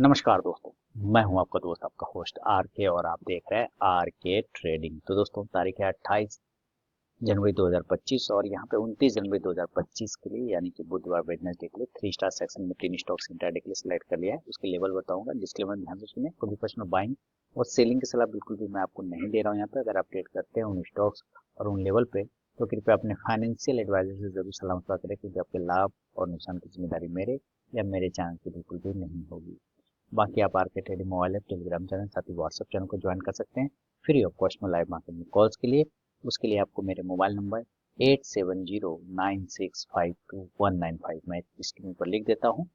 नमस्कार दोस्तों। मैं हूं आपका दोस्त आपका होस्ट आर के और आप देख रहे हैं आर के ट्रेडिंग। तो दोस्तों तारीख है 28 जनवरी 2025 और यहाँ पे 29 जनवरी 2025 के लिए यानी कि बुधवार वेडनेसडे के लिए 3 स्टार सेक्शन में 3 स्टॉक्स इंट्राडे के लिए सिलेक्ट कर लिया है। उसके लेवल बताऊंगा, डिस्क्लेमर ध्यान से सुनिए। कोई भी पर्सनल बाइंग और सेलिंग की सलाह बिल्कुल भी मैं आपको नहीं दे रहा हूँ। यहाँ पे अगर आप ट्रेड करते हैं उन स्टॉक्स और उन लेवल पे तो कृपया अपने फाइनेंशियल एडवाइजर से जरूर सलाह मशवरा करें, क्योंकि आपके लाभ और नुकसान की जिम्मेदारी मेरे या मेरे चैनल की बिल्कुल भी नहीं होगी। बाकी आप आर के trading mobile app, Telegram channel, साथ ही व्हाट्सएप चैनल को ज्वाइन कर सकते हैं फ्री ऑफ कॉस्ट में लाइव मार्केट में कॉल्स के लिए। उसके लिए आपको मेरे मोबाइल नंबर 8709652195 मैं स्क्रीन पर लिख देता हूँ।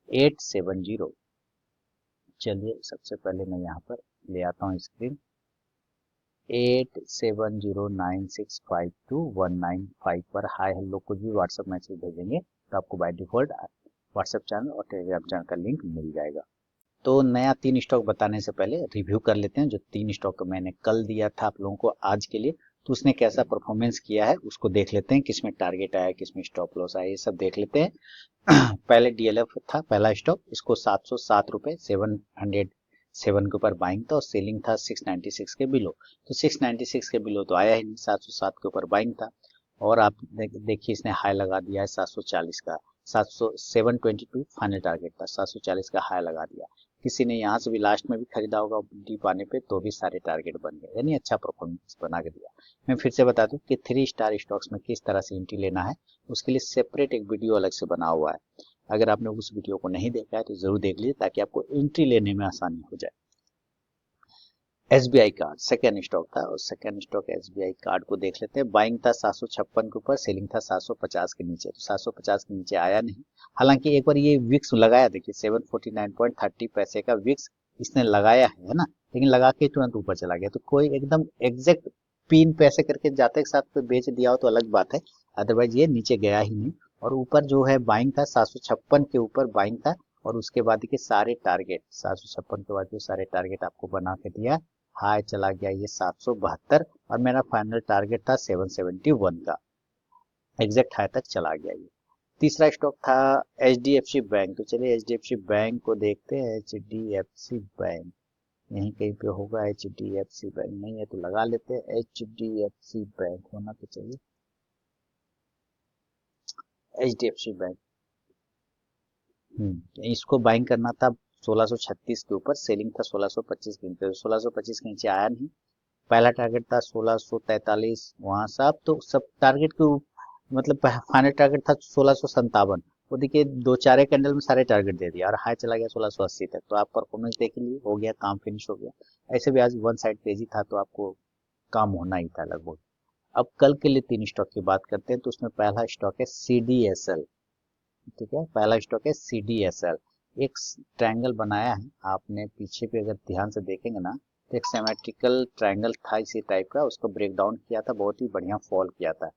870, चलिए सबसे पहले मैं यहाँ पर ले आता हूँ स्क्रीन। 8709652195 पर हाय हेलो कुछ भी व्हाट्सएप मैसेज भेजेंगे तो आपको बाय डिफॉल्ट व्हाट्सएप चैनल और टेलीग्राम चैनल का लिंक मिल जाएगा। तो नया 3 स्टॉक बताने से पहले रिव्यू कर लेते हैं। जो 3 स्टॉक मैंने कल दिया था आप लोगों को आज के लिए, तो उसने कैसा परफॉर्मेंस किया है उसको देख लेते हैं। किसमें टारगेट आया, किसमें स्टॉप लॉस आया, ये सब देख लेते हैं। पहले डीएलएफ था पहला स्टॉक, इसको 707 रुपए 707 के ऊपर बाइंग था और सेलिंग था 696 के बिलो। तो 696 के बिलो तो आया ही नहीं, 707 के ऊपर बाइंग था। और आप देखिए इसने हाई लगा दिया है 740 का। 722 फाइनल टारगेट था, 740 का हाई लगा दिया। किसी ने यहाँ से भी लास्ट में भी खरीदा होगा डीप आने पे तो भी सारे टारगेट बन गए, यानी अच्छा परफॉर्मेंस बना के दिया। मैं फिर से बता दूं कि 3 स्टार स्टॉक्स में किस तरह से एंट्री लेना है, उसके लिए सेपरेट एक वीडियो अलग से बना हुआ है। अगर आपने उस वीडियो को नहीं देखा है तो जरूर देख लीजिए ताकि आपको एंट्री लेने में आसानी हो जाए। एसबीआई कार्ड सेकेंड स्टॉक था और सेकेंड स्टॉक एसबीआई कार्ड को देख लेते हैं। बाइंग था 756 के ऊपर, सेलिंग था 750 के नीचे। तो 750 के नीचे आया नहीं। हालांकि एक बार ये विक्स लगाया, देखिए 749.30 पैसे का विक्स इसने लगाया है ना, लेकिन लगा के तुरंत ऊपर चला गया। तो कोई एकदम एग्जैक्ट पिन पैसे करके जाते के साथ पे बेच दिया हो तो अलग बात है, अदरवाइज ये नीचे गया ही नहीं। और ऊपर जो है बाइंग था 756 के ऊपर बाइंग था और उसके बाद के सारे टारगेट 756 के बाद जो सारे टारगेट आपको बना के दिया, हाई चला गया ये 772 और मेरा फाइनल टारगेट था 771 का, एग्जैक्ट हाई तक चला गया ये। तीसरा स्टॉक था H D F C bank. तो चलिए H D F C bank को देखते हैं। H D F C bank यहीं कहीं पे होगा। H D F C bank नहीं है तो लगा लेते हैं H D F C bank होना तो चाहिए। H D F C bank, इसको बाइंग करना था 1636 के ऊपर, सेलिंग था 1625 के नीचे। 1625 के नीचे आया नहीं। पहला टारगेट था 1643, वहां से आप तो सब टारगेट के मतलब फाइनल टारगेट था 1657। वो देखिए दो चार कैंडल में सारे टारगेट दे दिया और हाई चला गया 1680 तक। तो आप परफॉर्मेंस देख लिए, हो गया काम, फिनिश हो गया। ऐसे भी आज वन साइड तेजी था तो आपको काम होना ही था लगभग। अब कल के लिए 3 स्टॉक की बात करते हैं। तो उसमें पहला स्टॉक है सीडीएसएल। ठीक है, पहला स्टॉक है सीडीएसएल। एक ट्रायंगल बनाया है आपने पीछे पे, अगर ध्यान से देखेंगे ना तो एक सिमेट्रिकल ट्रायंगल था इसी टाइप का, उसको ब्रेक डाउन किया था, बहुत ही बढ़िया फॉल किया था।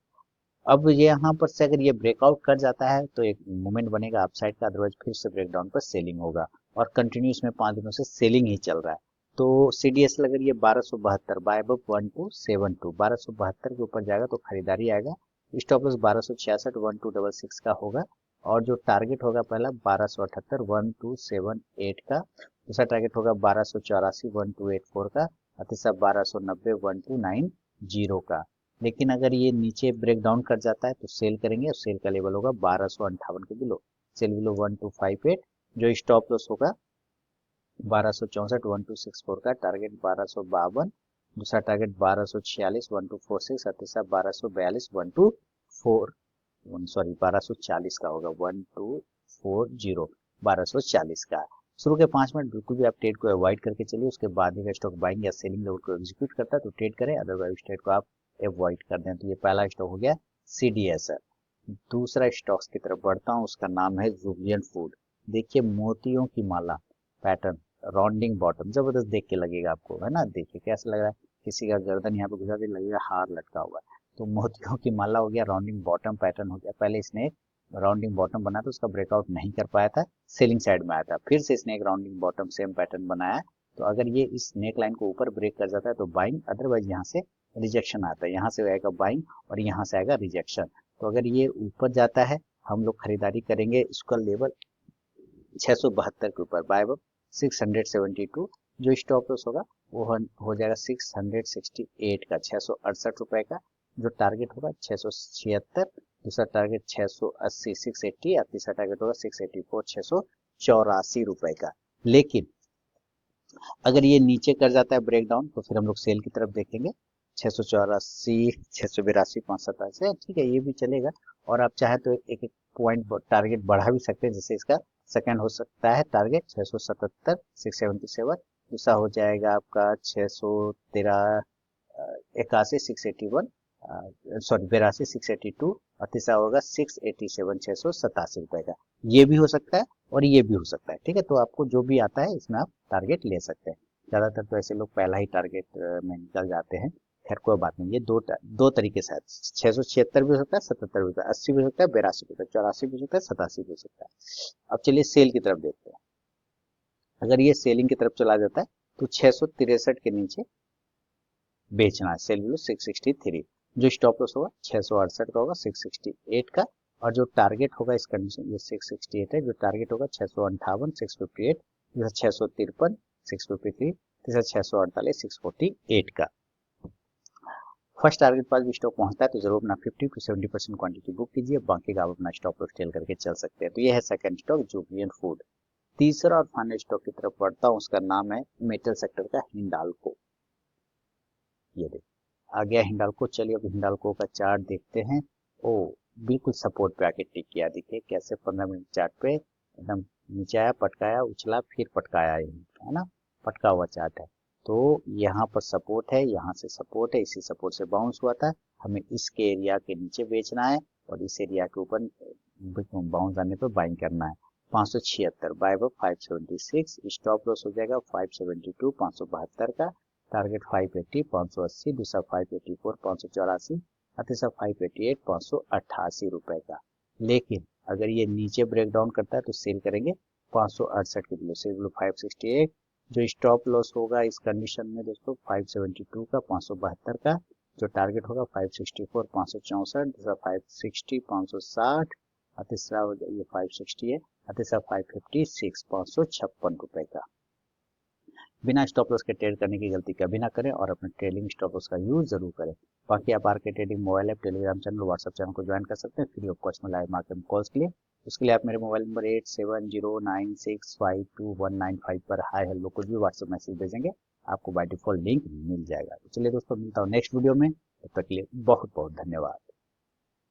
अब ये यहाँ पर से अगर ये ब्रेकआउट कर जाता है तो एक मूवमेंट बनेगा अपसाइड का, अदरवाइज फिर से ब्रेकडाउन पर सेलिंग होगा और कंटिन्यूस में 5 दिनों से सेलिंग ही चल रहा है। तो सीडीएसएल अगर ये 1272 बाय अब 1272 1272 के ऊपर जाएगा तो खरीदारी आएगा। स्टॉप लॉस 1266 1266 का होगा और जो टारगेट होगा पहला 1278 1278 का, दूसरा टारगेट होगा 1284 1284 का और तीसरा 1290 1290 का। लेकिन अगर ये नीचे ब्रेक डाउन कर जाता है तो सेल करेंगे और सेल का लेवल होगा 1258 के बिलो, सेल बिलो 1258। जो स्टॉप लॉस होगा 1264 1264 का, टारगेट 1252, दूसरा टारगेट 1246 1246 और तीसरा 1242 1240 1240 का होगा 1240 1240 का। शुरू के 5 मिनट बिल्कुल भी आप ट्रेड को अवॉइड करके चलिए, उसके बाद ही स्टॉक बाइंग या सेलिंग लेवल को एग्जीक्यूट करता है तो ट्रेड करें, अदरवाइज ट्रेड को आप अवॉइड कर दें। तो ये पहला स्टॉक हो गया सीडीएसएल। दूसरा स्टॉक्स की तरफ बढ़ता हूँ, उसका नाम है जुबिलियंट फूड। देखिए मोतियों की माला पैटर्न, राउंडिंग बॉटम, जबरदस्त देख के लगेगा आपको, है ना। देखिए कैसा लग रहा है, किसी का गर्दन यहाँ पे घुसा के लगेगा हार लटका हुआ है। तो मोतियों की माला हो गया, राउंडिंग बॉटम पैटर्न हो गया। पहले इसने एक राउंडिंग बॉटम बनाया था, उसका ब्रेकआउट नहीं कर पाया था, सेलिंग साइड में आया था। फिर से इसने एक राउंडिंग बॉटम सेम पैटर्न बनाया। तो अगर ये इस नेक लाइन को ऊपर ब्रेक कर जाता है तो बाइंग, अदरवाइज यहाँ से रिजेक्शन आता है। यहाँ से आएगा बाइंग और यहाँ से आएगा रिजेक्शन। तो अगर ये ऊपर जाता है हम लोग खरीदारी करेंगे। इसका लेवल 672 के ऊपर बाय 672। जो स्टॉप लॉस होगा वो हो जाएगा 668 का, 668 रुपए का। जो टारगेट होगा 676, दूसरा टारगेट 680 680, या तीसरा टारगेट होगा 684 684 रुपए का। लेकिन अगर ये नीचे कर जाता है ब्रेक डाउन तो फिर हम लोग सेल की तरफ देखेंगे। 684, 682, 587, ठीक है, ये भी चलेगा। और आप चाहे तो एक एक पॉइंट टारगेट बढ़ा भी सकते हैं, जैसे इसका सेकंड हो सकता है टारगेट 677 677, दूसरा हो जाएगा आपका 613 81 681, सॉरी 82 682, और तीसरा होगा 687 687 रुपए का। ये भी हो सकता है और ये भी हो सकता है, ठीक है। तो आपको जो भी आता है इसमें आप टारगेट ले सकते हैं। ज्यादातर तो ऐसे लोग पहला ही टारगेट में निकल जाते हैं। खैर कोई बात नहीं, ये दो तरीके से 676 भी हो सकता है, 77 भी हो सकता है, 80 भी हो सकता है, 82 भी हो सकता है, 84 भी हो सकता है, 87 भी हो सकता है। अब चलिए सेल की तरफ देखते हैं। अगर ये सेलिंग की तरफ चला जाता है तो 663 के नीचे बेचना है, सेल वैल्यू 663। जो स्टॉप लॉस होगा 668 का होगा, 668 का। और जो टारगेट होगा इस कंडीशन, ये 668 है, जो टारगेट होगा 658 658, दूसरा 653 653, तीसरा 648 648 का। फर्स्ट टारगेट पास भी स्टॉक पहुंचता है तो जरूर अपना 50 to 70% क्वांटिटी बुक कीजिए, बाकी का आप अपना स्टॉप लॉस टेल करके चल सकते हैं। तो ये है सेकंड स्टॉक, जुबिलियंट फूड। तीसरा और फाइनल स्टॉक की तरफ बढ़ता हूँ, उसका नाम है मेटल सेक्टर का हिंडाल्को। ये देखिए आ गया हिंडाल्को। चलिए अब हिंडाल्को का चार्ट देखते हैं। ओ, बिल्कुल सपोर्ट पे आके टिक किया, देखिए कैसे 15 मिनट चार्ट पे एकदम नीचे आया, पटकाया, उछला, फिर पटकाया, है ना, पटका हुआ चार्ट है। तो यहाँ पर सपोर्ट है, यहाँ से सपोर्ट है, इसी सपोर्ट से बाउंस हुआ था। हमें इसके एरिया के नीचे बेचना है और इस एरिया के ऊपर बाउंस आने पर बाइंग करना है। 576 बाय अब 576, स्टॉप लॉस हो जाएगा 572 572 का, टारगेट 580 580, दूसरा 584 584, तीसरा 588 588 रुपए का। लेकिन अगर ये नीचे ब्रेक डाउन करता है तो सेल करेंगे 568 के बिलो, सेल बिलो 568। जो स्टॉप लॉस होगा इस कंडीशन में दोस्तों 572 का, 572 का। जो टारगेट होगा 564 564, दूसरा 560 560, और तीसरा ये 560 है, और तीसरा 556 556 रुपए का। बिना स्टॉप लॉस के ट्रेड करने की गलती कभी ना करें और अपने ट्रेडिंग स्टॉप लॉस का यूज जरूर करें। बाकी आप आर के trading mobile app, Telegram channel, WhatsApp channel को ज्वाइन कर सकते हैं फ्री ऑफ कॉस्ट में लाइव मार्केट कॉल्स के लिए। उसके लिए आप मेरे मोबाइल नंबर 8709652195 पर हाई हेलो कुछ भी व्हाट्सएप मैसेज भेजेंगे, आपको बाय डिफॉल्ट लिंक मिल जाएगा। तो चलिए दोस्तों, मिलता हूँ नेक्स्ट वीडियो में, तब तक के लिए बहुत बहुत धन्यवाद।